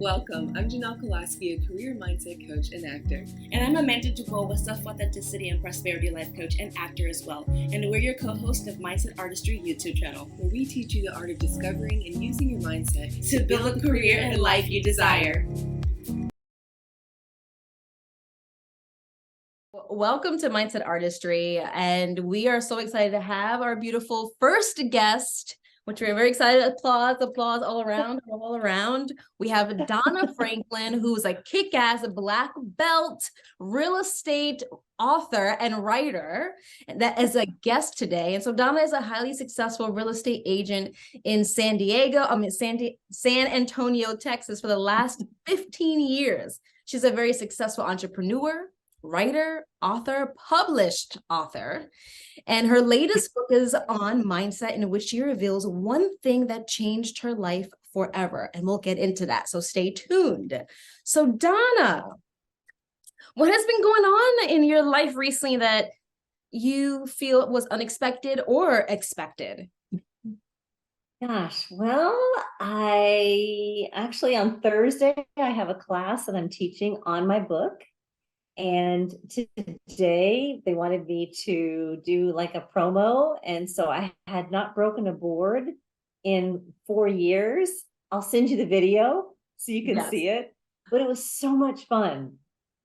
Welcome. I'm Janelle Kolaski, a career mindset coach and actor. And I'm Amanda Dubois, a self-authenticity and prosperity life coach and actor as well. And we're your co-host of Mindset Artistry YouTube channel, where we teach you the art of discovering and using your mindset to build a career and life you desire. Welcome to Mindset Artistry, and we are so excited to have our beautiful first guest, which we're very excited. Applause all around. We have Donna Franklin, who's a kick-ass black belt real estate author and writer that is a guest today. And so Donna is a highly successful real estate agent in San Antonio, Texas for the last 15 years. She's a very successful entrepreneur, writer, author, published author, and her latest book is on mindset, in which she reveals one thing that changed her life forever, and we'll get into that, so stay tuned. So Donna, what has been going on in your life recently that you feel was unexpected or expected? Gosh, well, I actually on Thursday, I have a class that I'm teaching on my book. And today they wanted me to do like a promo. And so I had not broken a board in 4 years. I'll send you the video so you can see it. But it was so much fun.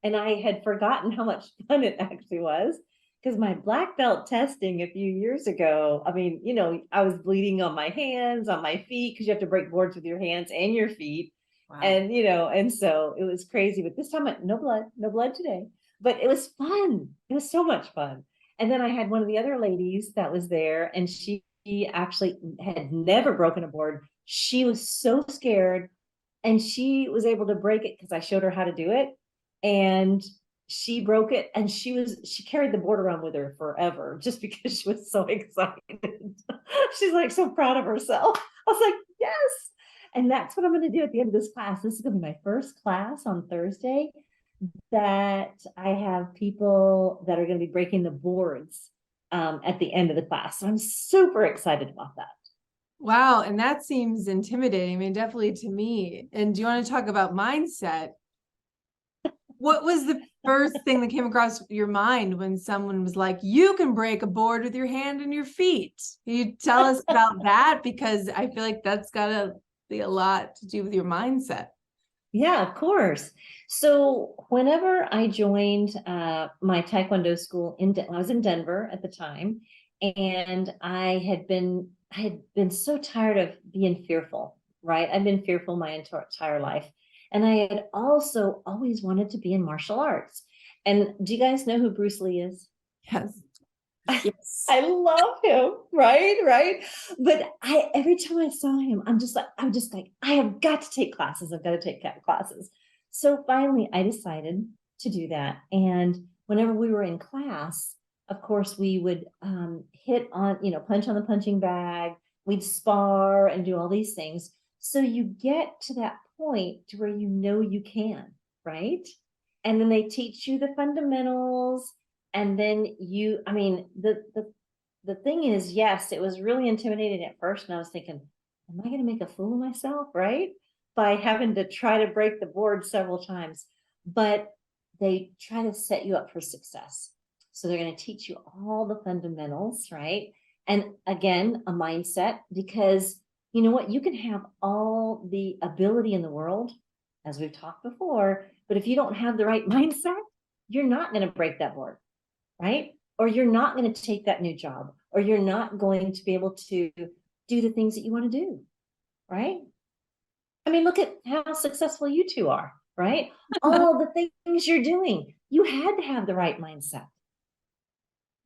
And I had forgotten how much fun it actually was, because my black belt testing a few years ago, I mean, you know, I was bleeding on my hands, on my feet, because you have to break boards with your hands and your feet. Wow. And, you know, and so it was crazy, but this time no blood today, but it was fun. It was so much fun. And then I had one of the other ladies that was there, and she actually had never broken a board. She was so scared, and she was able to break it because I showed her how to do it, and she broke it, and she carried the board around with her forever just because she was so excited. She's like so proud of herself. I was like, yes. And that's what I'm going to do at the end of this class. This is going to be my first class on Thursday that I have people that are going to be breaking the boards at the end of the class. So I'm super excited about that. Wow. And that seems intimidating. I mean, definitely to me. And do you want to talk about mindset? What was the first thing that came across your mind when someone was like, you can break a board with your hand and your feet? Can you tell us about that? Because I feel like that's got to be a lot to do with your mindset. Yeah, of course. So whenever I joined my Tae Kwon Do school I was in Denver at the time, and I had been so tired of being fearful, right? I've been fearful my entire life. And I had also always wanted to be in martial arts. And do you guys know who Bruce Lee is? Yes. Yes. I love him, right? But every time I saw him, I'm just like, I have got to take classes. I've got to take classes. So finally, I decided to do that. And whenever we were in class, of course, we would hit on, punch on the punching bag. We'd spar and do all these things. So you get to that point to where you can, right? And then they teach you the fundamentals. And then the thing is, yes, it was really intimidating at first. And I was thinking, am I going to make a fool of myself, right? By having to try to break the board several times. But they try to set you up for success. So they're going to teach you all the fundamentals, right? And again, a mindset, because you know what? You can have all the ability in the world, as we've talked before, but if you don't have the right mindset, you're not going to break that board. Right? Or you're not going to take that new job, or you're not going to be able to do the things that you want to do. Right? I mean, look at how successful you two are, right? All the things you're doing, you had to have the right mindset.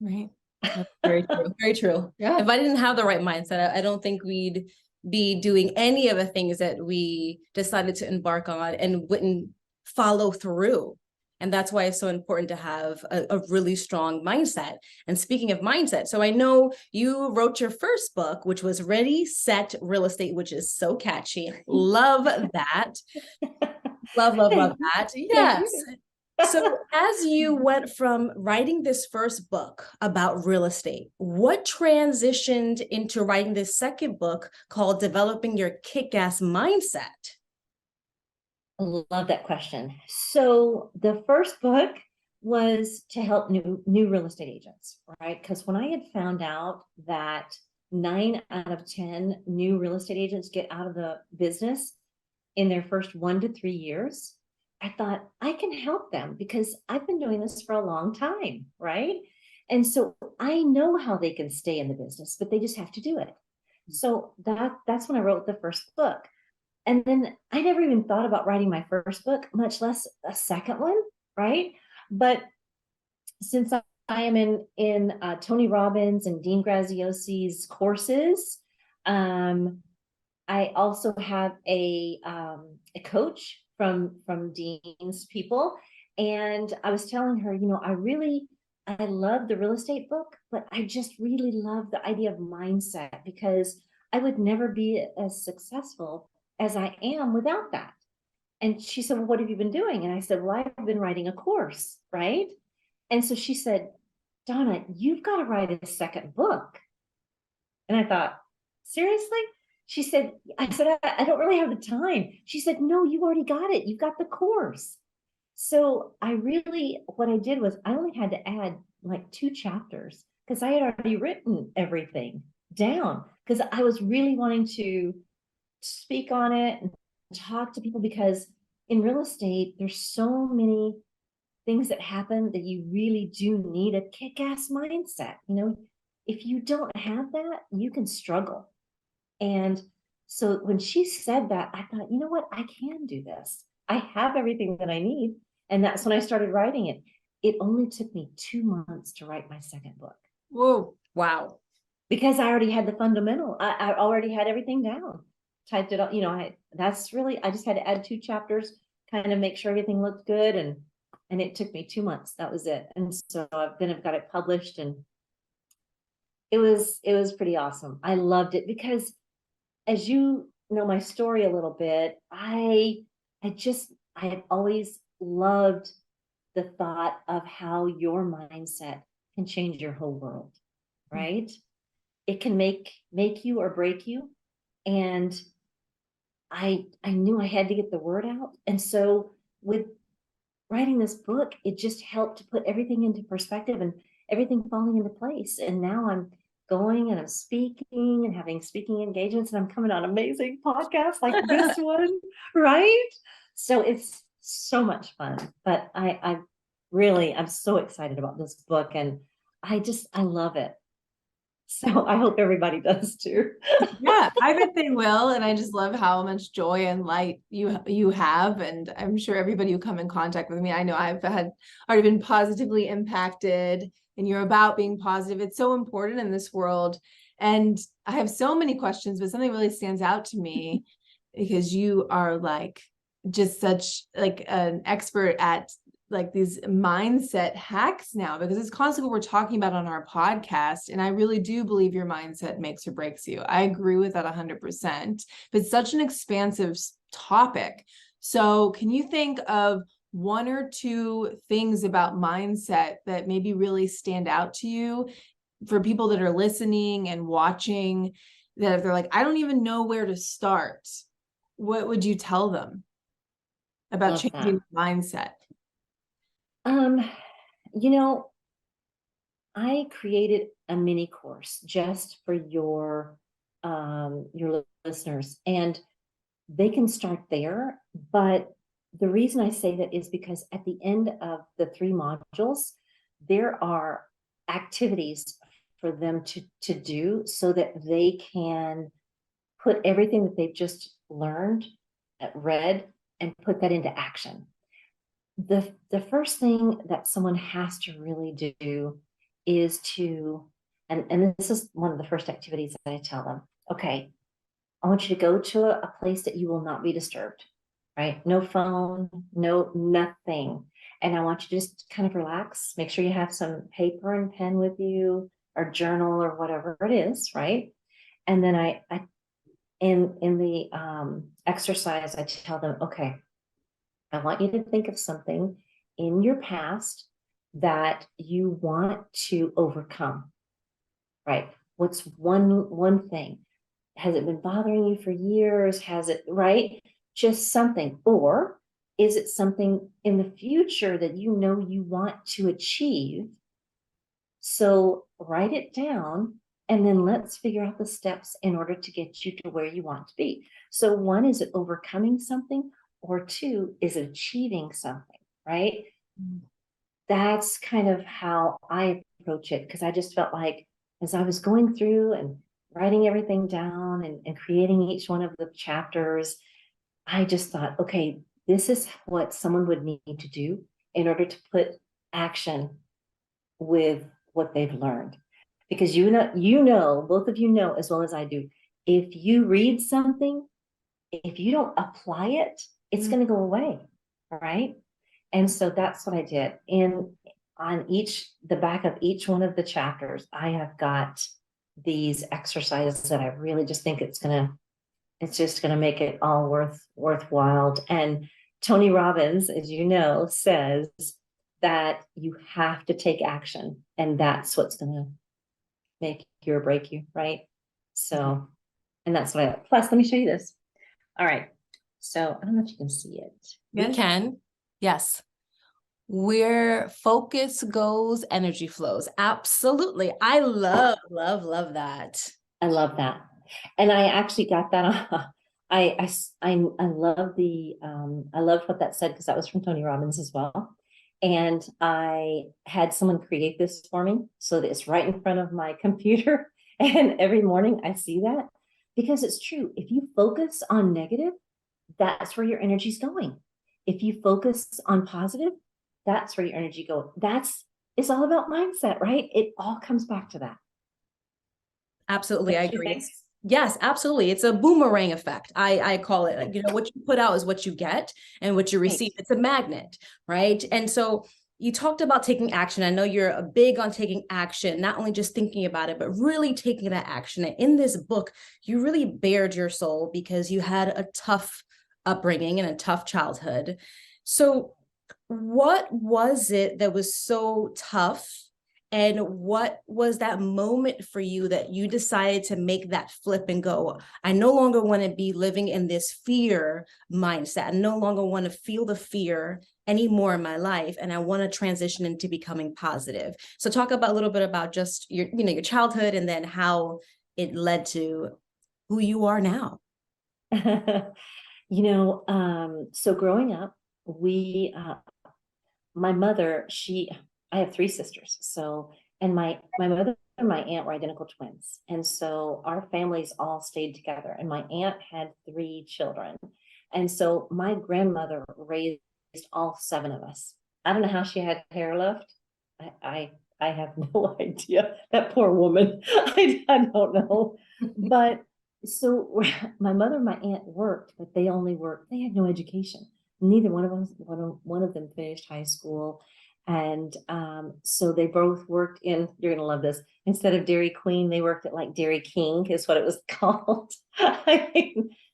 Right. That's very true. Very true. Yeah. If I didn't have the right mindset, I don't think we'd be doing any of the things that we decided to embark on and wouldn't follow through. And that's why it's so important to have a really strong mindset. And speaking of mindset, so I know you wrote your first book, which was Ready, Set, Real Estate, which is so catchy. Love that. love that. Yes. So as you went from writing this first book about real estate, what transitioned into writing this second book called Developing Your Kick-Ass Mindset? I love that question. So the first book was to help new real estate agents, right? Because when I had found out that 9 out of 10 new real estate agents get out of the business in their first 1 to 3 years, I thought I can help them because I've been doing this for a long time, right? And so I know how they can stay in the business, but they just have to do it. So that's when I wrote the first book. And then I never even thought about writing my first book, much less a second one, right? But since I am in Tony Robbins and Dean Graziosi's courses, I also have a coach from Dean's people, and I was telling her, I love the real estate book, but I just really love the idea of mindset because I would never be as successful as I am without that. And she said, well, what have you been doing? And I said, well, I've been writing a course, right? And so she said, Donna, you've got to write a second book. And I thought, seriously? She said, I said, I don't really have the time. She said, no, you already got it. You've got the course. So what I did was I only had to add like 2 chapters because I had already written everything down because I was really wanting to speak on it and talk to people because in real estate, there's so many things that happen that you really do need a kick-ass mindset. If you don't have that, you can struggle. And so when she said that, I thought, you know what? I can do this. I have everything that I need. And that's when I started writing it. It only took me 2 months to write my second book. Whoa. Wow. Because I already had the fundamental. I already had everything down. Typed it up, I just had to add 2 chapters, kind of make sure everything looked good. And it took me 2 months. That was it. And so then I've got it published and it was pretty awesome. I loved it because as you know my story a little bit, I had always loved the thought of how your mindset can change your whole world, right? It can make you or break you. And I knew I had to get the word out. And so with writing this book, it just helped to put everything into perspective and everything falling into place. And now I'm going and I'm speaking and having speaking engagements and I'm coming on amazing podcasts like this one, right? So it's so much fun. But I'm so excited about this book and I love it. So I hope everybody does too. Yeah, I bet they will. And I just love how much joy and light you have. And I'm sure everybody who come in contact with me, I know I've already been positively impacted and you're about being positive. It's so important in this world. And I have so many questions, but something really stands out to me because you are just such an expert at these mindset hacks now, because it's constantly what we're talking about on our podcast. And I really do believe your mindset makes or breaks you. I agree with that 100%, but it's such an expansive topic. So can you think of 1 or 2 things about mindset that maybe really stand out to you for people that are listening and watching, that if they're like, I don't even know where to start, what would you tell them about Love changing mindset? I created a mini course just for your listeners, and they can start there. But the reason I say that is because at the end of the 3 modules, there are activities for them to do so that they can put everything that they've just learned, read, and put that into action. The first thing that someone has to really do is and this is one of the first activities that I tell them, okay, I want you to go to a place that you will not be disturbed, right? No phone, no nothing. And I want you to just kind of relax, make sure you have some paper and pen with you or journal or whatever it is, right? And then I in the exercise, I tell them, okay, I want you to think of something in your past that you want to overcome, right? What's one thing? Has it been bothering you for years? Has it, right? Just something. Or Is it something in the future that you know you want to achieve? So write it down, and then let's figure out the steps in order to get you to where you want to be. So one, is it overcoming something? Or two, is it achieving something, right? That's kind of how I approach it, because I just felt like as I was going through and writing everything down and creating each one of the chapters, I just thought, okay, this is what someone would need to do in order to put action with what they've learned. Because both of you know as well as I do, if you read something, if you don't apply it, it's going to go away. All right. And so that's what I did. And on the back of each one of the chapters, I have got these exercises that I really just think it's just gonna make it all worthwhile. And Tony Robbins, as you know, says that you have to take action, and that's what's gonna make you or break you, right? So, and that's what I like. Plus, let me show you this. All right. So I don't know if you can see it. We can. Yes. Where focus goes, energy flows. Absolutely. I love that. I love that. And I actually got that. I love I love what that said, because that was from Tony Robbins as well. And I had someone create this for me so that it's right in front of my computer. And every morning I see that, because it's true. If you focus on negative, that's where your energy's going. If you focus on positive, that's where your energy goes. It's all about mindset, right? It all comes back to that. Absolutely. I agree. Yes, absolutely. It's a boomerang effect. I call it, like, what you put out is what you get, and what you receive. Right. It's a magnet, right? And so you talked about taking action. I know you're big on taking action, not only just thinking about it, but really taking that action. And in this book, you really bared your soul because you had a tough upbringing and a tough childhood. So what was it that was so tough? And what was that moment for you that you decided to make that flip and go, I no longer want to be living in this fear mindset. I no longer want to feel the fear anymore in my life. And I want to transition into becoming positive. So talk about a little bit about just your childhood, and then how it led to who you are now. So growing up, my mother, I have three sisters. So, and my mother and my aunt were identical twins. And so our families all stayed together, and my aunt had three children. And so my grandmother raised all seven of us. I don't know how she had hair left. I have no idea. That poor woman. I don't know. But so my mother and my aunt worked, but they had no education. Neither one of them finished high school. And so they both worked in, you're going to love this, instead of Dairy Queen, they worked at like Dairy King is what it was called.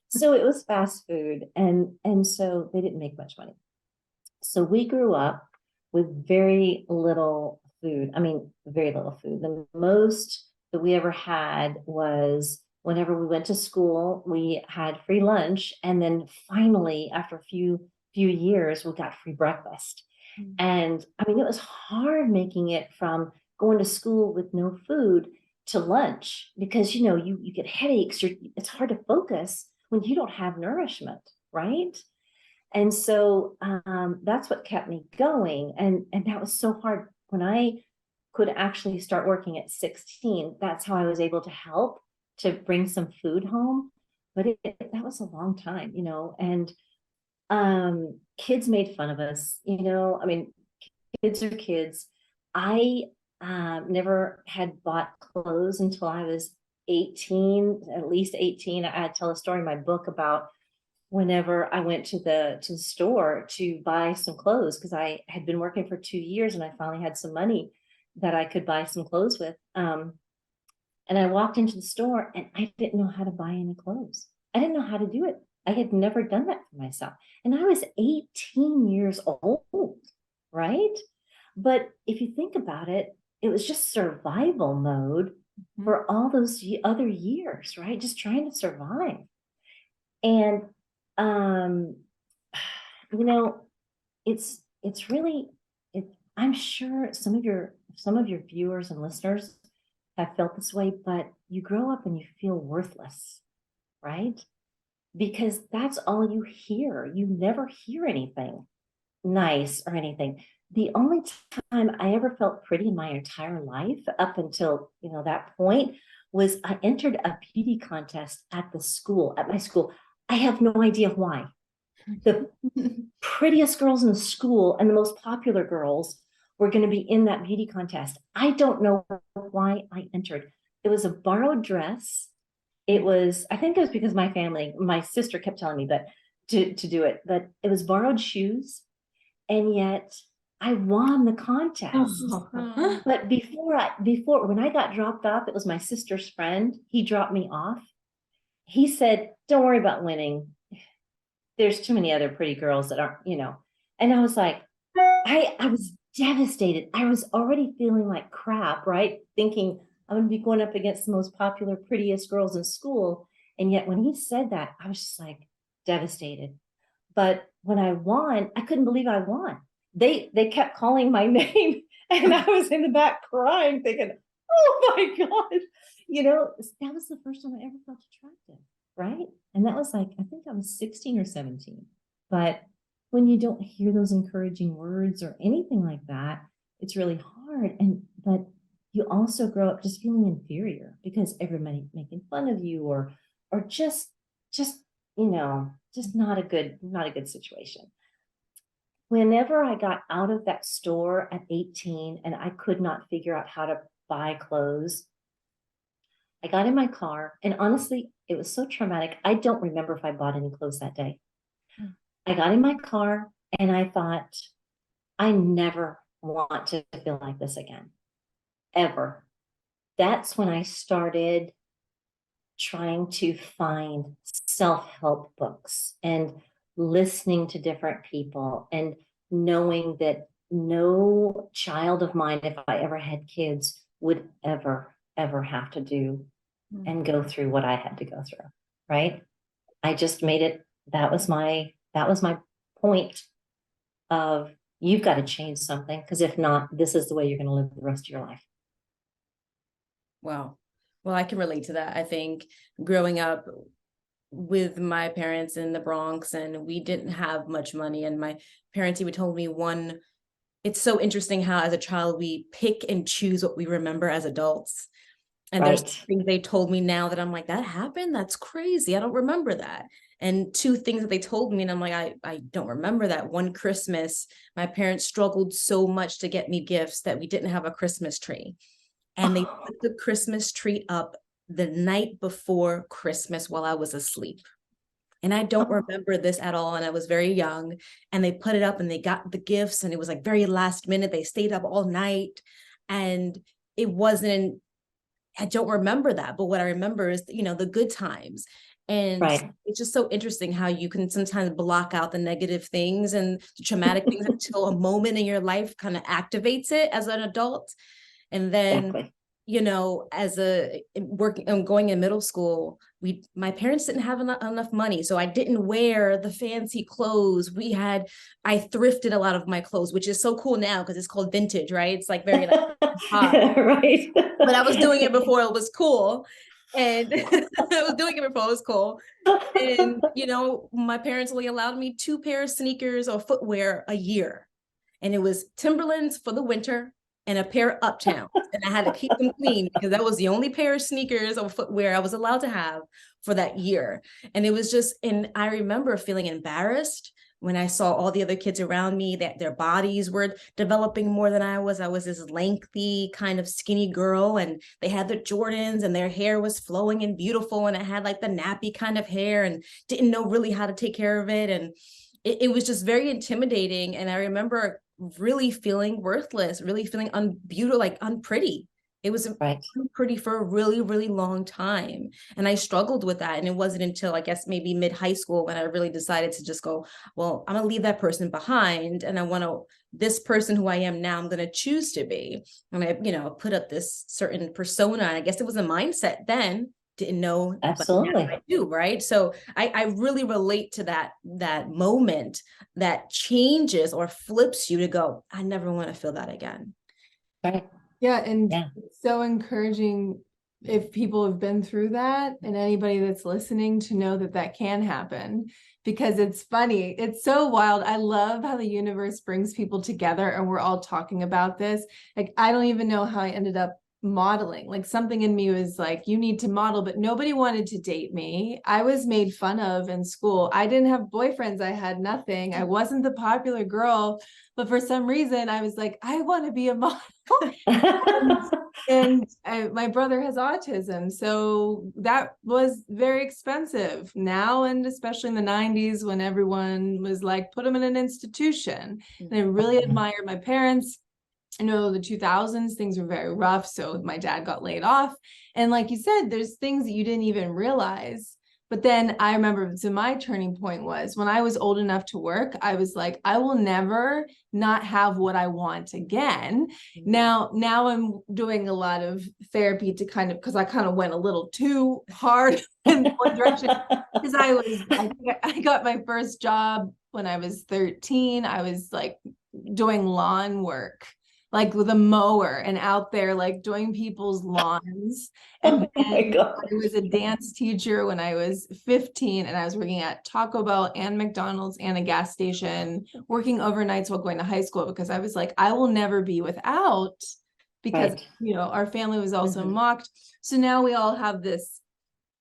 So it was fast food. And so they didn't make much money. So we grew up with very little food. I mean, very little food. The most that we ever had was whenever we went to school, we had free lunch. And then finally, after a few years, we got free breakfast. And I mean, it was hard making it from going to school with no food to lunch, because, you get headaches. It's hard to focus when you don't have nourishment, right? And so that's what kept me going. And that was so hard. When I could actually start working at 16, that's how I was able to help to bring some food home. But that was a long time, and kids made fun of us, I mean, kids are kids. I never had bought clothes until I was 18, at least 18. I tell a story in my book about whenever I went to the store to buy some clothes, because I had been working for 2 years and I finally had some money that I could buy some clothes with. And I walked into the store and I didn't know how to buy any clothes. I didn't know how to do it. I had never done that for myself. And I was 18 years old, right? But if you think about it, it was just survival mode for all those other years, right? Just trying to survive. And you know, it's really, I'm sure some of your viewers and listeners have felt this way, but you grow up and you feel worthless, right? Because that's all you hear. You never hear anything nice or anything. The only time I ever felt pretty in my entire life, up until, that point, was I entered a beauty contest at my school. I have no idea why. The prettiest girls in the school and the most popular girls were going to be in that beauty contest. I don't know why I entered. It was a borrowed dress. I think it was because my sister kept telling me that to do it, but it was borrowed shoes. And yet I won the contest. Oh. But when I got dropped off, it was my sister's friend. He dropped me off. He said, "Don't worry about winning. There's too many other pretty girls that aren't, And I was like, I was devastated. I was already feeling like crap, right? Thinking I'm going to be going up against the most popular, prettiest girls in school. And yet when he said that, I was just like devastated. But when I won, I couldn't believe I won. They kept calling my name and I was in the back crying, thinking, oh my God, that was the first time I ever felt attractive, right? And that was like, I think I was 16 or 17. But when you don't hear those encouraging words or anything like that, it's really hard. But you also grow up just feeling inferior because everybody making fun of you or just not a good situation. Whenever I got out of that store at 18 and I could not figure out how to buy clothes, I got in my car, and honestly, it was so traumatic. I don't remember if I bought any clothes that day. I got in my car and I thought, I never want to feel like this again, ever. That's when I started trying to find self-help books and listening to different people and knowing that no child of mine, if I ever had kids, would ever have to do and go through what I had to go through, right? I just made it, that was my point of, you've got to change something, because if not, this is the way you're going to live the rest of your life. Wow. Well, I can relate to that. I think growing up with my parents in the Bronx, and we didn't have much money, and my parents even told me it's so interesting how as a child we pick and choose what we remember as adults. And Right. There's things they told me now that I'm like, that happened? That's crazy. I don't remember that. And two things that they told me, and I'm like, I don't remember that. One Christmas, my parents struggled so much to get me gifts that we didn't have a Christmas tree. And they put the Christmas tree up the night before Christmas while I was asleep. And I don't remember this at all. And I was very young, and they put it up and they got the gifts, and it was like very last minute. They stayed up all night, and I don't remember that. But what I remember is, the good times. And Right. It's just so interesting how you can sometimes block out the negative things and the traumatic things until a moment in your life kind of activates it as an adult. And then, Exactly. as going in middle school, my parents didn't have enough money. So I didn't wear the fancy clothes. I thrifted a lot of my clothes, which is so cool now because it's called vintage, right? It's like very hot. Right. But I was doing it before it was cool. And I was doing it before it was cool. And, my parents only allowed me 2 pairs of sneakers or footwear a year. And it was Timberlands for the winter and a pair of Uptowns. And I had to keep them clean because that was the only pair of sneakers or footwear I was allowed to have for that year. And it was and I remember feeling embarrassed when I saw all the other kids around me, that their bodies were developing more than I was. I was this lengthy kind of skinny girl, and they had the Jordans and their hair was flowing and beautiful. And I had like the nappy kind of hair and didn't know really how to take care of it. And it was just very intimidating. And I remember really feeling worthless, really feeling unbeautiful, like unpretty. It was Right. pretty for a really, really long time. And I struggled with that. And it wasn't until I guess maybe mid high school when I really decided to just go, well, I'm going to leave that person behind. And this person who I am now, I'm going to choose to be. And I, put up this certain persona. And I guess it was a mindset then didn't know, but now Absolutely. I do, right? So I really relate to that moment that changes or flips you to go, I never want to feel that again. Right. Yeah, and Yeah. it's so encouraging if people have been through that, and anybody that's listening, to know that that can happen, because it's funny. It's so wild. I love how the universe brings people together and we're all talking about this. Like, I don't even know how I ended up modeling. Like, something in me was like, you need to model, but nobody wanted to date me. I was made fun of in school. I didn't have boyfriends. I had nothing. I wasn't the popular girl, but for some reason I was like, I want to be a model. And my brother has autism, so that was very expensive now, and especially in the 90s when everyone was like, put him in an institution. And I really admired my parents. I know the 2000s, things were very rough, so my dad got laid off. And like you said, there's things that you didn't even realize. But then I remember, so my turning point was when I was old enough to work, I was like, I will never not have what I want again. Now I'm doing a lot of therapy to kind of, because I kind of went a little too hard in one direction. Because I got my first job when I was 13. I was like doing lawn work, like with a mower, and out there like doing people's lawns. And Oh my then God. I was a dance teacher when I was 15, and I was working at Taco Bell and McDonald's and a gas station, working overnights while going to high school, because I was like, I will never be without, because Right. you know, our family was also mocked. So now we all have this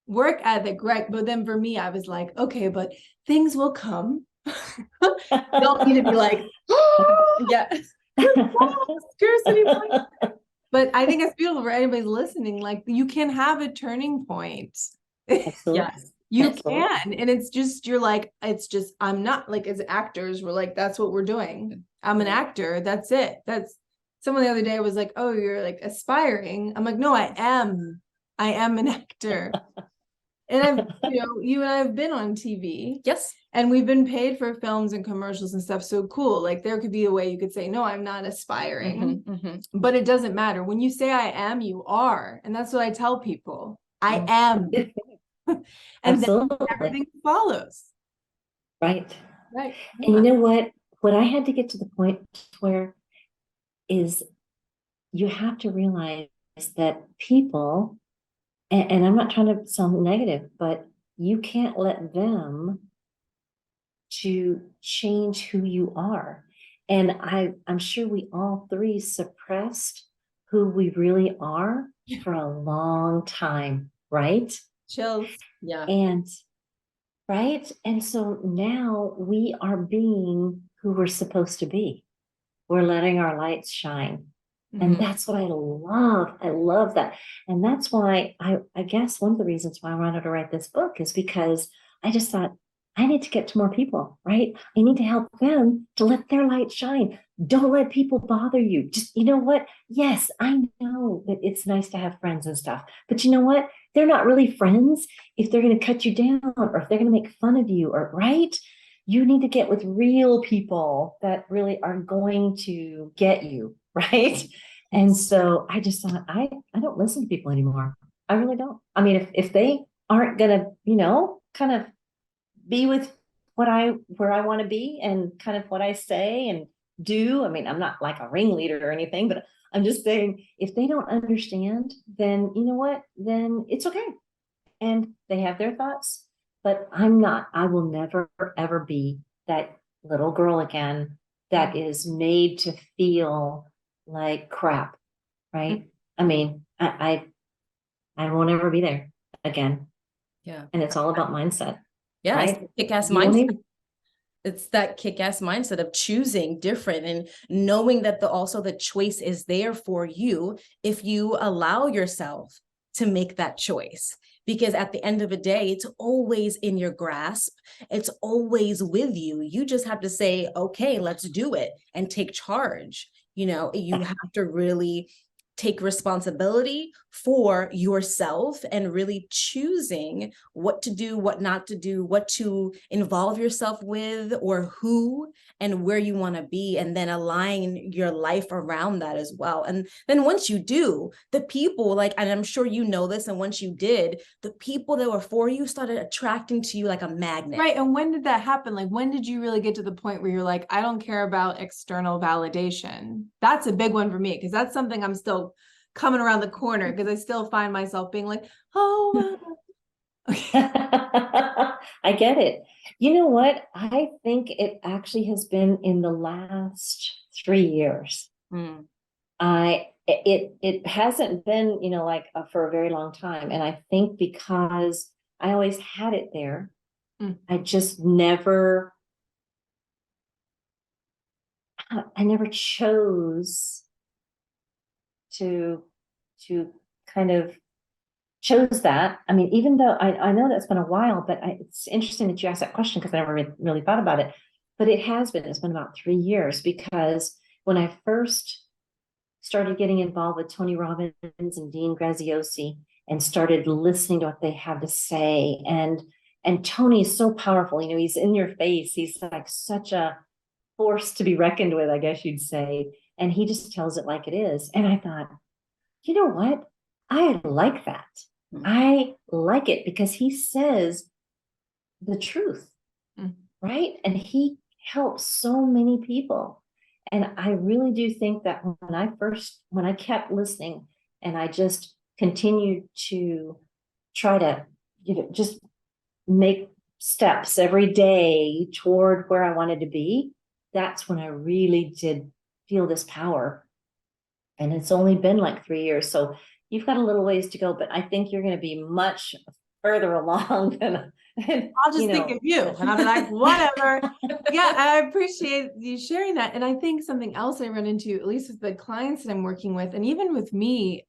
work ethic, right? But then for me, I was like, okay, but things will come. You don't need to be like, oh, Yeah. scarcity point. But I think it's beautiful for anybody listening. Like, you can have a turning point. Absolutely. Yes. You Absolutely. can. And it's just, you're like, it's just, I'm not, like, as actors, we're like, that's what we're doing. I'm an actor. That's it. That's, someone the other day was like, oh, you're like aspiring. I'm like, no, I am an actor. And I've, you know, you and I have been on TV. Yes. And we've been paid for films and commercials and stuff. So cool. Like, there could be a way you could say, no, I'm not aspiring. But it doesn't matter. When you say I am, you are. And that's what I tell people. I am. And then Absolutely. everything follows. Right. Right. And you know what I had to get to the point where is you have to realize that people, and I'm not trying to sound negative, but you can't let them to change who you are. And I'm sure we all three suppressed who we really are for a long time, right? Chills. Yeah. And right. And so now we are being who we're supposed to be. We're letting our lights shine. And that's what I love. I love that. And that's why I guess one of the reasons why I wanted to write this book is because I just thought, I need to get to more people, right? I need to help them to let their light shine. Don't let people bother you. Just, you know what? Yes, I know that it's nice to have friends and stuff, but you know what? They're not really friends if they're going to cut you down or if they're going to make fun of you, or right? You need to get with real people that really are going to get you, right? And so I just thought, I don't listen to people anymore. I really don't. I mean, if they aren't gonna, you know, kind of be with where I want to be and kind of what I say and do. I mean, I'm not like a ringleader or anything, but I'm just saying, if they don't understand, then you know what? Then it's okay. And they have their thoughts, but I'm not. I will never ever be that little girl again that is made to feel like crap, right? I mean, I won't ever be there again. Yeah. And it's all about mindset. Yeah. Right? Kick-ass You don't mindset. need- It's that kick-ass mindset of choosing different and knowing that also the choice is there for you if you allow yourself to make that choice. Because at the end of the day, it's always in your grasp. It's always with you. You just have to say, okay, let's do it and take charge. You know, you have to really take responsibility for yourself and really choosing what to do, what not to do, what to involve yourself with, or who and where you want to be, and then align your life around that as well. And then once you do, the people, like, and I'm sure you know this, and once you did, the people that were for you started attracting to you like a magnet. Right. And when did that happen? Like, when did you really get to the point where you're like, I don't care about external validation? That's a big one for me, because that's something I'm still coming around the corner, because I still find myself being like, oh, okay. I get it. You know what? I think it actually has been in the last 3 years. Mm. It hasn't been, like for a very long time. And I think because I always had it there, I just never chose to kind of chose that. I mean, even though I know that's been a while, but it's interesting that you asked that question, because I never really thought about it. But it's been about 3 years, because when I first started getting involved with Tony Robbins and Dean Graziosi and started listening to what they have to say, and Tony is so powerful, he's in your face. He's like such a force to be reckoned with, I guess you'd say. And he just tells it like it is. And I thought, you know what? I like that. I like it because he says the truth, right? And he helps so many people. And I really do think that when I kept listening, and I just continued to try to, just make steps every day toward where I wanted to be, that's when I really did feel this power. And it's only been like 3 years. So you've got a little ways to go, but I think you're going to be much further along than I'll just think of you, and I'll be like, whatever. Yeah, I appreciate you sharing that. And I think something else I run into, at least with the clients that I'm working with, and even with me,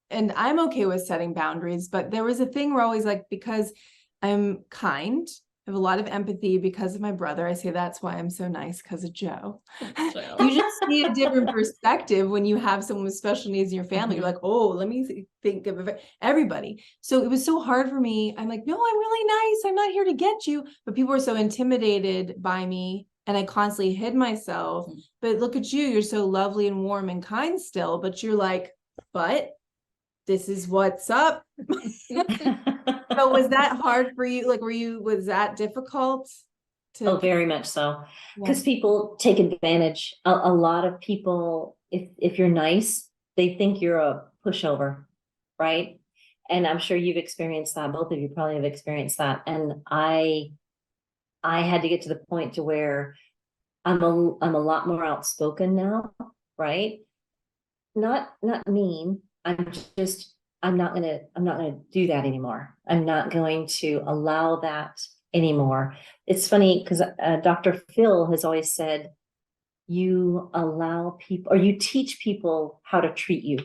and I'm okay with setting boundaries, but there was a thing where always like, because I'm kind, I have a lot of empathy because of my brother. I say that's why I'm so nice, because of Joe. You just see a different perspective when you have someone with special needs in your family. You're like, oh, let me think of everybody. So it was so hard for me. I'm like, no, I'm really nice. I'm not here to get you. But people were so intimidated by me, and I constantly hid myself. But look at you. You're so lovely and warm and kind still. But you're like, but this is what's up. So was that hard for you? Like, was that difficult? Oh, very much so. Because people take advantage. A lot of people, if you're nice, they think you're a pushover, right? And I'm sure you've experienced that. Both of you probably have experienced that. And I had to get to the point to where I'm a lot more outspoken now, right? Not mean. I'm not gonna do that anymore. I'm not going to allow that anymore. It's funny because Dr. Phil has always said, you allow people, or you teach people how to treat you,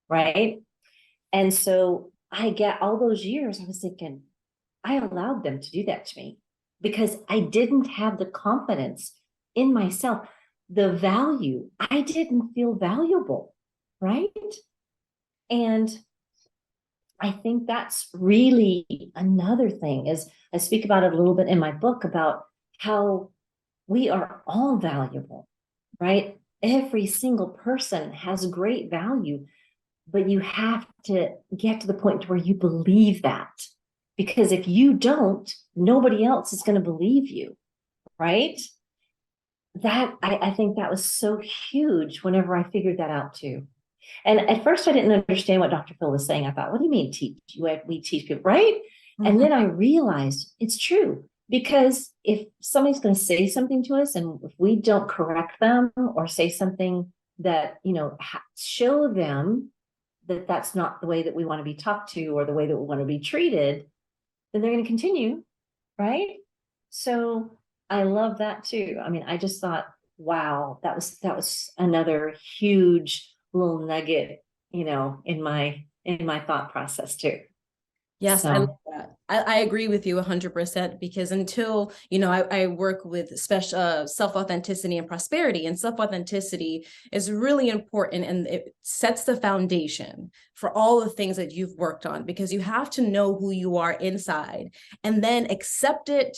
right? And so I get all those years, I was thinking, I allowed them to do that to me because I didn't have the confidence in myself, the value. I didn't feel valuable, right? And I think that's really another thing. Is I speak about it a little bit in my book about how we are all valuable, right? Every single person has great value, but you have to get to the point where you believe that. Because if you don't, nobody else is going to believe you, right? That I think that was so huge whenever I figured that out too. And at first I didn't understand what Dr. Phil was saying. I thought, what do you mean teach? We teach people, right? Mm-hmm. And then I realized it's true. Because if somebody's going to say something to us, and if we don't correct them or say something that, show them that that's not the way that we want to be talked to or the way that we want to be treated, then they're going to continue, right? So I love that too. I mean, I just thought, wow, that was another huge little nugget, in my thought process too. Yes, I love So, that. I agree with you 100% because until, I work with special self-authenticity and prosperity, and self-authenticity is really important and it sets the foundation for all the things that you've worked on, because you have to know who you are inside and then accept it,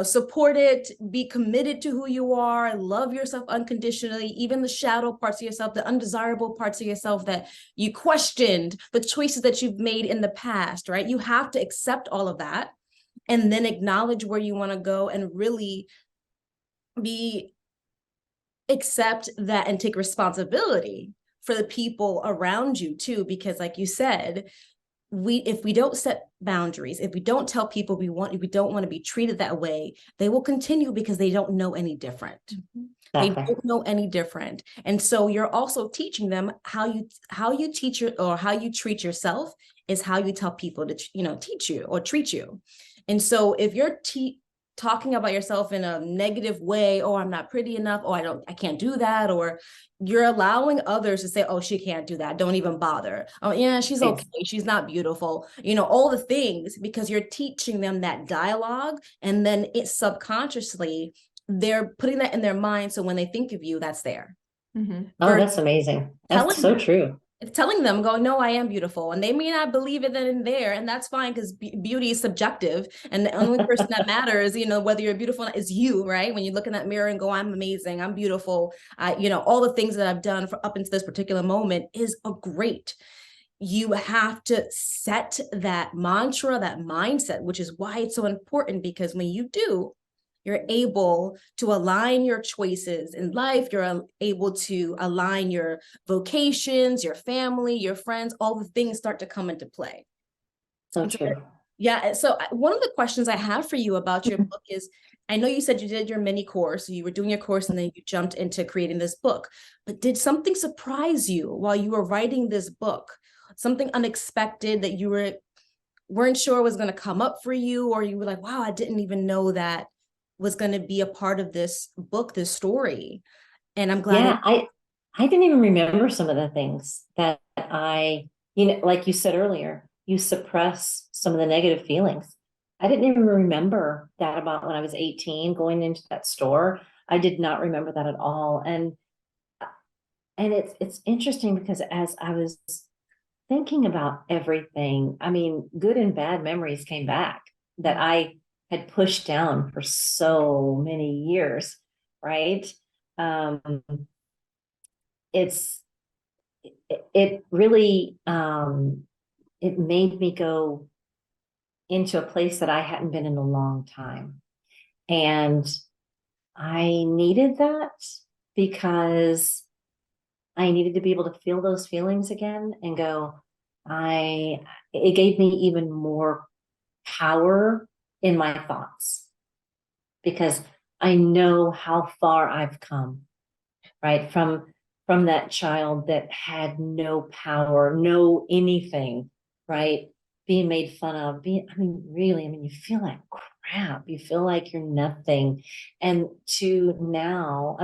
support it, be committed to who you are, love yourself unconditionally, even the shadow parts of yourself, the undesirable parts of yourself that you questioned, the choices that you've made in the past, right? You have to accept all of that and then acknowledge where you want to go and really be accept that and take responsibility for the people around you too, because like you said, if we don't set boundaries, if we don't tell people we don't want to be treated that way, they will continue because they don't know any different. They exactly. don't know any different. And so you're also teaching them how you teach or how you treat yourself is how you tell people to, teach you or treat you. And so if you're talking about yourself in a negative way, oh, I'm not pretty enough, oh, I can't do that, or you're allowing others to say, oh, she can't do that, don't even bother, oh yeah, she's okay, she's not beautiful, all the things, because you're teaching them that dialogue, and then it subconsciously they're putting that in their mind, so when they think of you, that's there. Oh, that's amazing. That's so true. It's telling them, go, no, I am beautiful. And they may not believe it then and there. And that's fine, because beauty is subjective. And the only person that matters, whether you're beautiful or not, is you, right? When you look in that mirror and go, I'm amazing, I'm beautiful. All the things that I've done for up into this particular moment is a great. You have to set that mantra, that mindset, which is why it's so important, because when you do, you're able to align your choices in life. You're able to align your vocations, your family, your friends, all the things start to come into play. So true. Yeah. So one of the questions I have for you about your book is, I know you said you did your mini course, you were doing your course and then you jumped into creating this book, but did something surprise you while you were writing this book? Something unexpected that you weren't sure was going to come up for you, or you were like, wow, I didn't even know that was going to be a part of this book, this story. And I'm glad. Yeah, I didn't even remember some of the things that like you said earlier, you suppress some of the negative feelings. I didn't even remember that about when I was 18 going into that store. I did not remember that at all. And it's interesting because as I was thinking about everything, I mean, good and bad memories came back that I had pushed down for so many years, right? Um, it really it made me go into a place that I hadn't been in a long time. And I needed that because I needed to be able to feel those feelings again and go, it gave me even more power in my thoughts because I know how far I've come, right? From that child that had no power, no anything, right? Being made fun of, really, you feel like crap. You feel like you're nothing. And to now,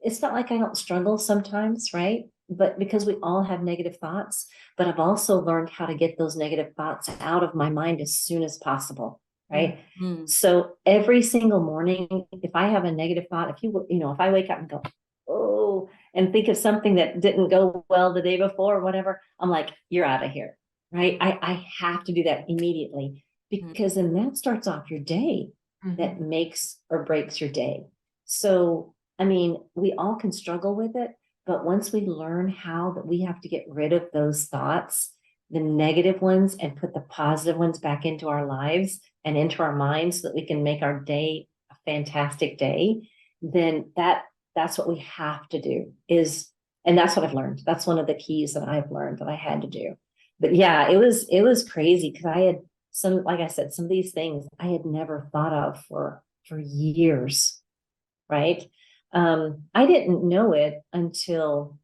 it's not like I don't struggle sometimes, right? But because we all have negative thoughts, but I've also learned how to get those negative thoughts out of my mind as soon as possible, right? Mm-hmm. So every single morning, if I have a negative thought, if I wake up and go, oh, and think of something that didn't go well the day before or whatever, I'm like, you're out of here, right? I have to do that immediately because then that starts off your day. That makes or breaks your day. So, we all can struggle with it, but once we learn how that we have to get rid of those thoughts, the negative ones, and put the positive ones back into our lives and into our minds so that we can make our day a fantastic day, then that's what we have to do and that's what I've learned. That's one of the keys that I've learned that I had to do. But yeah, it was crazy because I had like I said, some of these things I had never thought of for years, right? I didn't know it until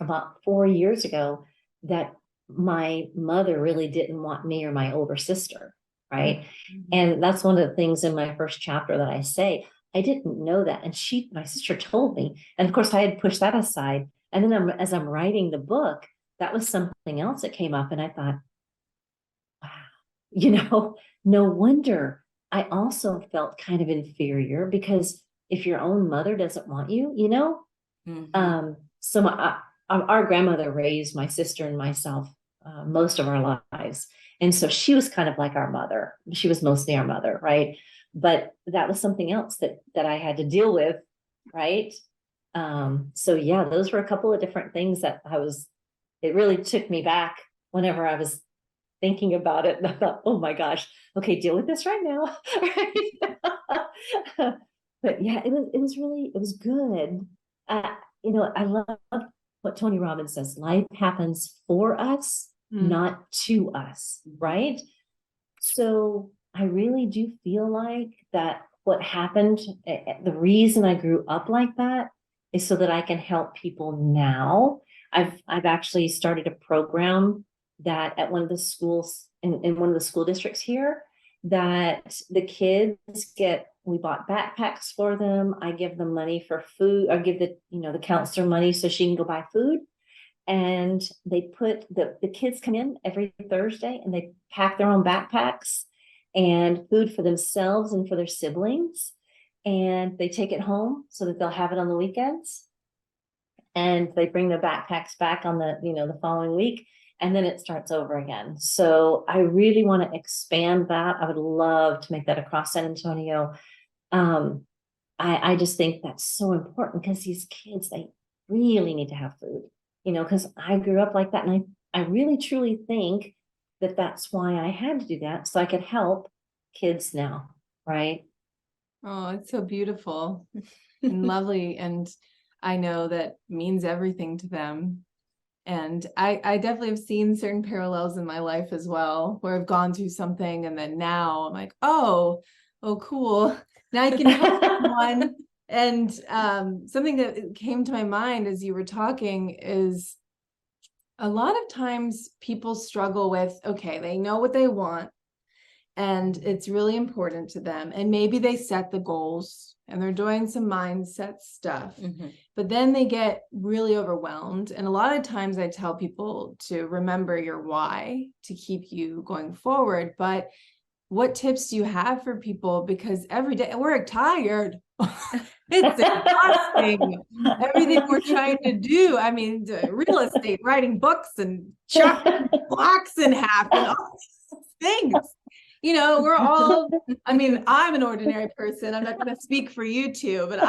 about 4 years ago that my mother really didn't want me or my older sister, right? And that's one of the things in my first chapter that I say, I didn't know that. And my sister told me. And of course I had pushed that aside. And then as I'm writing the book, that was something else that came up. And I thought, no wonder I also felt kind of inferior, because if your own mother doesn't want you, so our grandmother raised my sister and myself most of our lives. And so she was kind of like our mother. She was mostly our mother, right? But that was something else that I had to deal with, right? So yeah, those were a couple of different things that it really took me back whenever I was thinking about it. And I thought, oh my gosh, okay, deal with this right now. Right? But yeah, it was good. I love what Tony Robbins says: life happens for us, not to us, right? So I really do feel like that what happened, the reason I grew up like that is so that I can help people now. I've actually started a program that at one of the schools in one of the school districts here, that the kids we bought backpacks for them. I give them money for food. I give the counselor money so she can go buy food. And they put the kids come in every Thursday and they pack their own backpacks and food for themselves and for their siblings. And they take it home so that they'll have it on the weekends. And they bring the backpacks back on the following week, and then it starts over again. So I really want to expand that. I would love to make that across San Antonio. I just think that's so important, because these kids, they really need to have food, because I grew up like that. And I really truly think that that's why I had to do that, so I could help kids now. Right. Oh, it's so beautiful and lovely. And I know that means everything to them. And I definitely have seen certain parallels in my life as well, where I've gone through something and then now I'm like, oh, cool. Now I can help someone. And something that came to my mind as you were talking is a lot of times people struggle with, okay, they know what they want and it's really important to them. And maybe they set the goals and they're doing some mindset stuff, but then they get really overwhelmed. And a lot of times I tell people to remember your why to keep you going forward. But what tips do you have for people? Because every day we're tired. It's exhausting. Everything we're trying to do. I mean, real estate, writing books and chopping blocks in half and all these things. We're all, I mean, I'm an ordinary person. I'm not going to speak for you two, but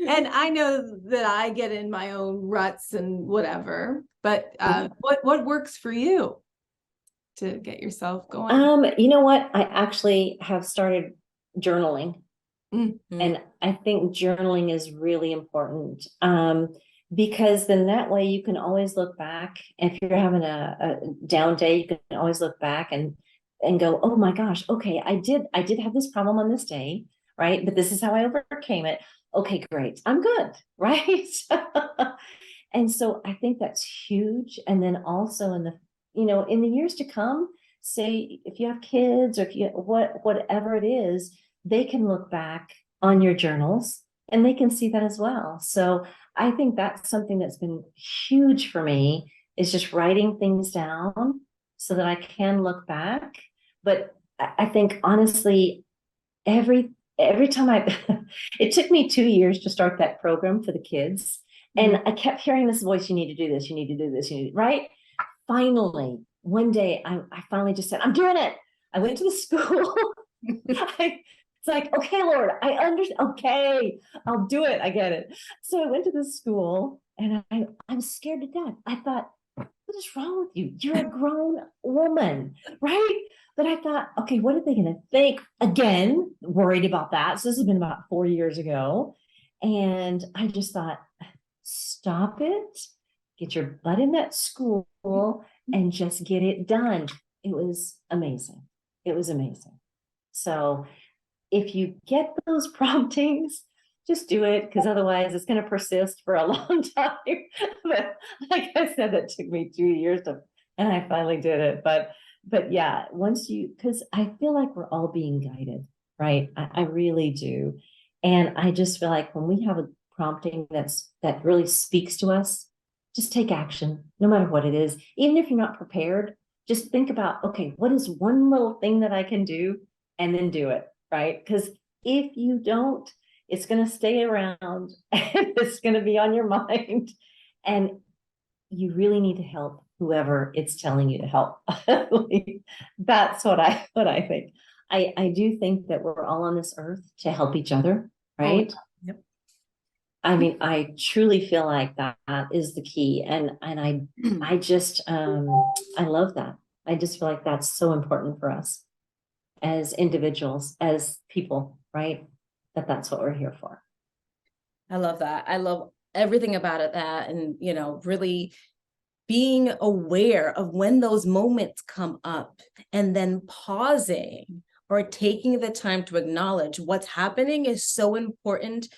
and I know that I get in my own ruts and whatever, but what works for you to get yourself going? You know what? I actually have started journaling. And I think journaling is really important. Because then that way you can always look back. If you're having a down day, you can always look back and go, oh my gosh, okay, I did have this problem on this day, right? But this is how I overcame it. Okay, great. I'm good, right? And so I think that's huge. And then also in the years to come, say if you have kids or if you whatever it is, they can look back on your journals and they can see that as well. So I think that's something that's been huge for me, is just writing things down so that I can look back. But I think honestly, every time it took me 2 years to start that program for the kids. And I kept hearing this voice, you need to do this, you need to do this, right? Finally, one day I finally just said, I'm doing it. I went to the school. It's like, okay, Lord, I understand. Okay, I'll do it. I get it. So I went to the school and I'm scared to death. I thought, what is wrong with you? You're a grown woman, right? But I thought, okay, what are they going to think? Again, worried about that. So this has been about 4 years ago. And I just thought, stop it, get your butt in that school and just get it done. It was amazing. It was amazing. So if you get those promptings, just do it, because otherwise it's going to persist for a long time. But like I said, that took me 2 years and I finally did it. But yeah, because I feel like we're all being guided, right? I really do. And I just feel like when we have a prompting that really speaks to us, just take action, no matter what it is. Even if you're not prepared, just think about, okay, what is one little thing that I can do, and then do it, right? Because if you don't, it's going to stay around and it's going to be on your mind. And you really need to help whoever it's telling you to help. That's what I think. I do think that we're all on this earth to help each other, right? Yep. I mean, I truly feel like that is the key. And I just I love that. I just feel like that's so important for us as individuals, as people, right? That's what we're here for. I love that. I love everything about it, that, and, you know, really being aware of when those moments come up and then pausing or taking the time to acknowledge what's happening is so important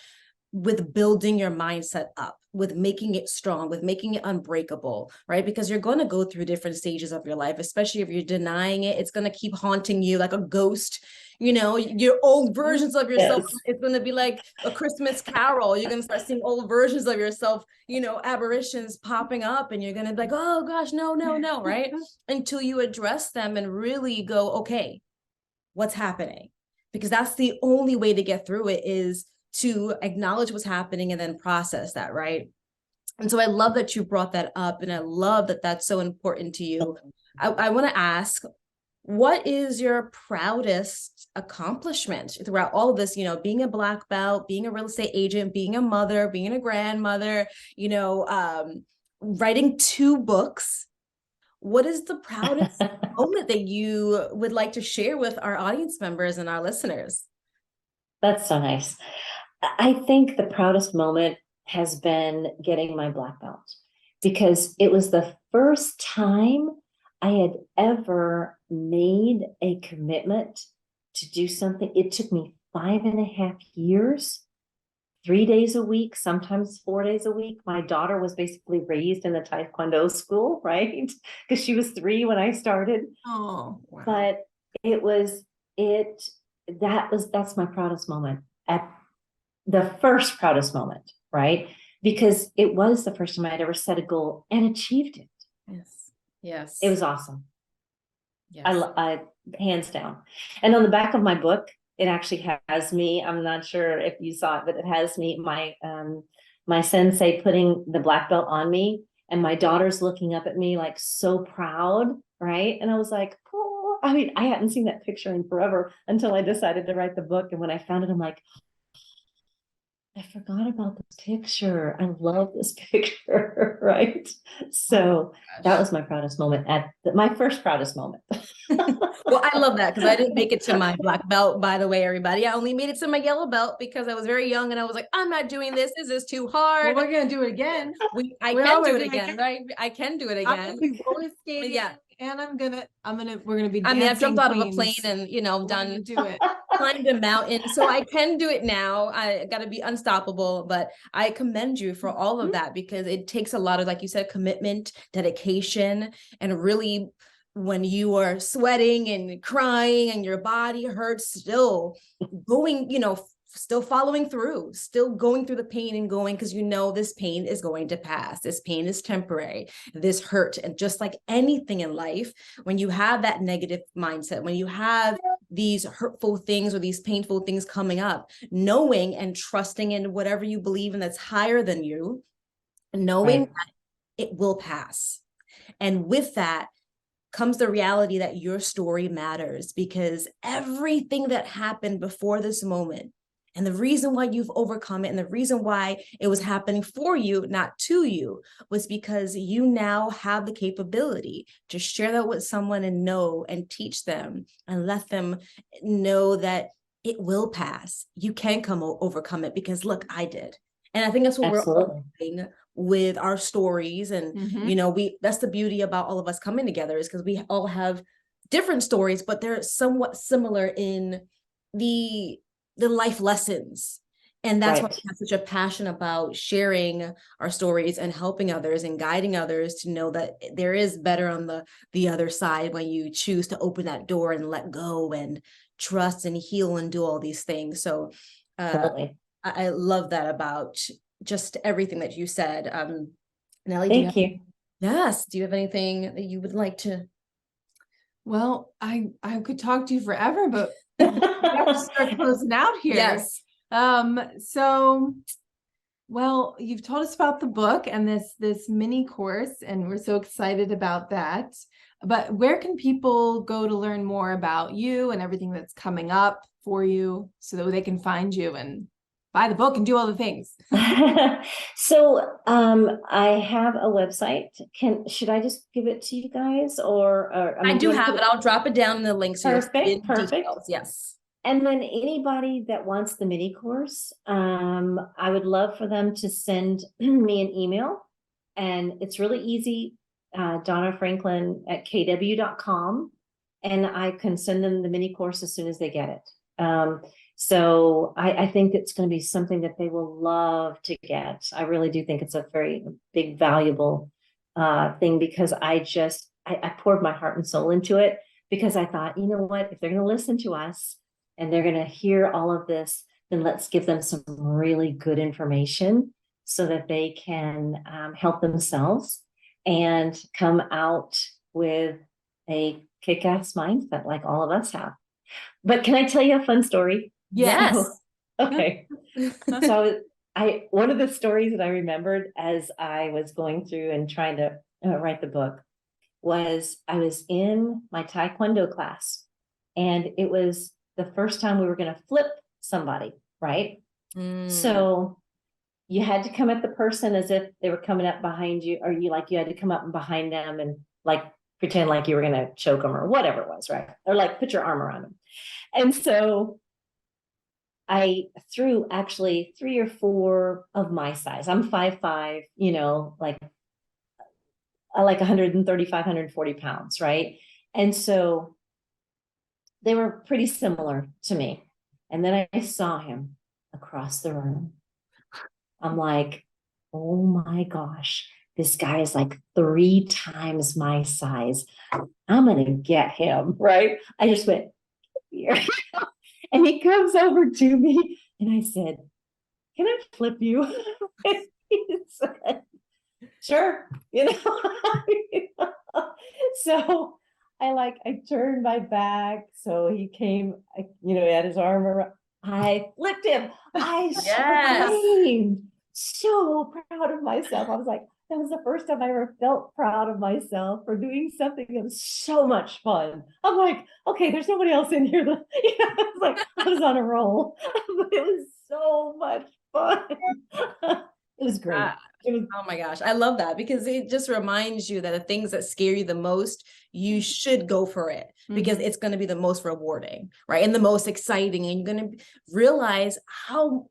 with building your mindset up, with making it strong, with making it unbreakable, right? Because you're going to go through different stages of your life, especially if you're denying it. It's going to keep haunting you like a ghost, you know, your old versions of yourself. Yes. It's going to be like a Christmas Carol. You're going to start seeing old versions of yourself, you know, aberrations popping up, and you're going to be like, oh gosh, no, no, no, right? Until you address them and really go, okay, what's happening? Because that's the only way to get through it, is to acknowledge what's happening and then process that, right? And so I love that you brought that up, and I love that that's so important to you. I want to ask, what is your proudest accomplishment throughout all of this, you know, being a Black belt, being a real estate agent, being a mother, being a grandmother, you know, writing 2 books? What is the proudest moment that you would like to share with our audience members and our listeners? That's so nice. I think the proudest moment has been getting my Black belt, because it was the first time I had ever made a commitment to do something. It took me 5.5 years, 3 days a week, sometimes 4 days a week. My daughter was basically raised in the Tae Kwon Do school, right? Because she was 3 when I started. Oh, wow. But that's my proudest moment, at the first proudest moment, right? Because it was the first time I'd ever set a goal and achieved it. Yes. Yes. It was awesome. Yes. I hands down. And on the back of my book, it actually has me. I'm not sure if you saw it, but it has me, my sensei putting the Black belt on me, and my daughter's looking up at me like so proud, right? And I was like, oh, I mean, I hadn't seen that picture in forever until I decided to write the book. And when I found it, I'm like, I forgot about this picture. I love this picture, right? So that was my proudest moment, my first proudest moment. Well, I love that, because I didn't make it to my Black belt, by the way, everybody. I only made it to my yellow belt because I was very young, and I was like, I'm not doing this. This is too hard. Well, we're gonna do it again. I We're can always do it doing again, it. right? I can do it I'm again. gonna be roller skating, Yeah. and we're gonna be I mean, I've dancing jumped out of a queens. plane and, you know, We're gonna done do it. climbed a mountain, so I can do it now. I got to be unstoppable, but I commend you for all of that, because it takes a lot of, like you said, commitment, dedication, and really, when you are sweating and crying and your body hurts, still going, you know, still following through, still going through the pain and going, because you know this pain is going to pass. This pain is temporary. This hurt. And just like anything in life, when you have that negative mindset, when you have these hurtful things or these painful things coming up, knowing and trusting in whatever you believe in that's higher than you, knowing Right. that it will pass. And with that comes the reality that your story matters, because everything that happened before this moment, and the reason why you've overcome it, and the reason why it was happening for you, not to you, was because you now have the capability to share that with someone and know and teach them and let them know that it will pass. You can overcome it, because look, I did. And I think that's what we're all doing with our stories. And, you know, that's the beauty about all of us coming together, is because we all have different stories, but they're somewhat similar in the life lessons. And that's why we have such a passion about sharing our stories and helping others and guiding others to know that there is better on the other side, when you choose to open that door and let go and trust and heal and do all these things. So I love that about just everything that you said. Nellie, Thank you. Yes. Do you have anything that you would like to Well, I could talk to you forever, but we have to start closing out here. Yes. So, well, you've told us about the book and this mini course, and we're so excited about that. But where can people go to learn more about you and everything that's coming up for you so that they can find you and buy the book and do all the things? So I have a website. Should I just give it to you guys, or I mean, do you want to have put it. I'll drop it down in the links. So you'll see Perfect, the perfect. details. Yes. And then anybody that wants the mini course, I would love for them to send me an email, and it's really easy. Donna Franklin at kw.com, and I can send them the mini course as soon as they get it. So I think it's going to be something that they will love to get. I really do think it's a very big, valuable thing, because I poured my heart and soul into it, because I thought, you know what, if they're going to listen to us and they're going to hear all of this, then let's give them some really good information so that they can help themselves and come out with a kick-ass mindset like all of us have. But can I tell you a fun story? Yes. So, okay. So one of the stories that I remembered as I was going through and trying to write the book was I was in my Tae Kwon Do class, and it was the first time we were going to flip somebody, right? So you had to come at the person as if they were coming up behind you, or you had to come up and behind them and like pretend like you were going to choke them or whatever it was, right? Or like put your arm around them. And so I threw actually 3 or 4 of my size. I'm 5'5", like 135, 140 pounds, right? And so they were pretty similar to me. And then I saw him across the room. I'm like, oh my gosh, this guy is like 3 times my size. I'm going to get him, right? I just went here. And he comes over to me and I said, can I flip you? He said, sure. So I turned my back. So he came, he had his arm around. I flipped him. I screamed, so proud of myself. I was like, that was the first time I ever felt proud of myself for doing something that was so much fun. I'm like, okay, there's nobody else in here. I was on a roll, but it was so much fun. It was great. Oh my gosh, I love that, because it just reminds you that the things that scare you the most, you should go for it, because it's going to be the most rewarding, right? And the most exciting, and you're going to realize how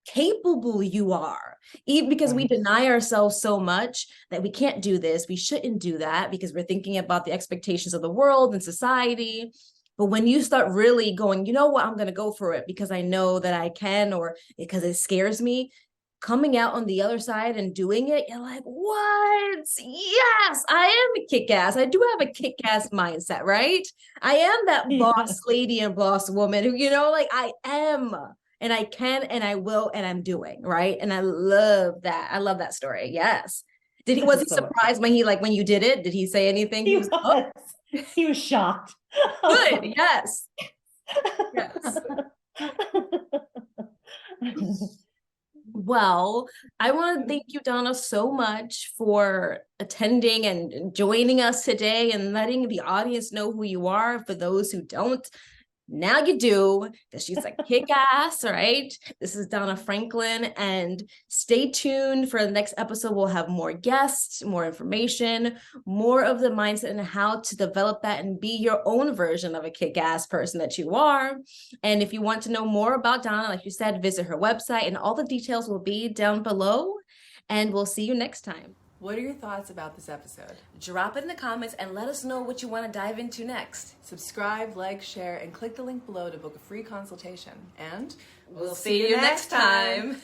capable you are, even because we deny ourselves so much that we can't do this, we shouldn't do that, because we're thinking about the expectations of the world and society. But when you start really going, you know what, I'm going to go for it because I know that I can, or because it scares me, coming out on the other side and doing it, you're like, what? Yes, I am a kick-ass. I do have a kick-ass mindset, right? I am that boss lady and boss woman who, I am, and I can, and I will, and I'm doing, right? And I love that. I love that story. Yes. Was he surprised when when you did it? Did he say anything? He was shocked. Good. Yes. Yes. Well, I want to thank you, Donna, so much for attending and joining us today and letting the audience know who you are. For those who don't, now you do, because she's like kick-ass, right? This is Donna Franklin, and stay tuned for the next episode. We'll have more guests, more information, more of the mindset and how to develop that and be your own version of a kick-ass person that you are. And if you want to know more about Donna, like you said, visit her website, and all the details will be down below. And we'll see you next time. What are your thoughts about this episode? Drop it in the comments and let us know what you want to dive into next. Subscribe, like, share, and click the link below to book a free consultation. And We'll see you next time.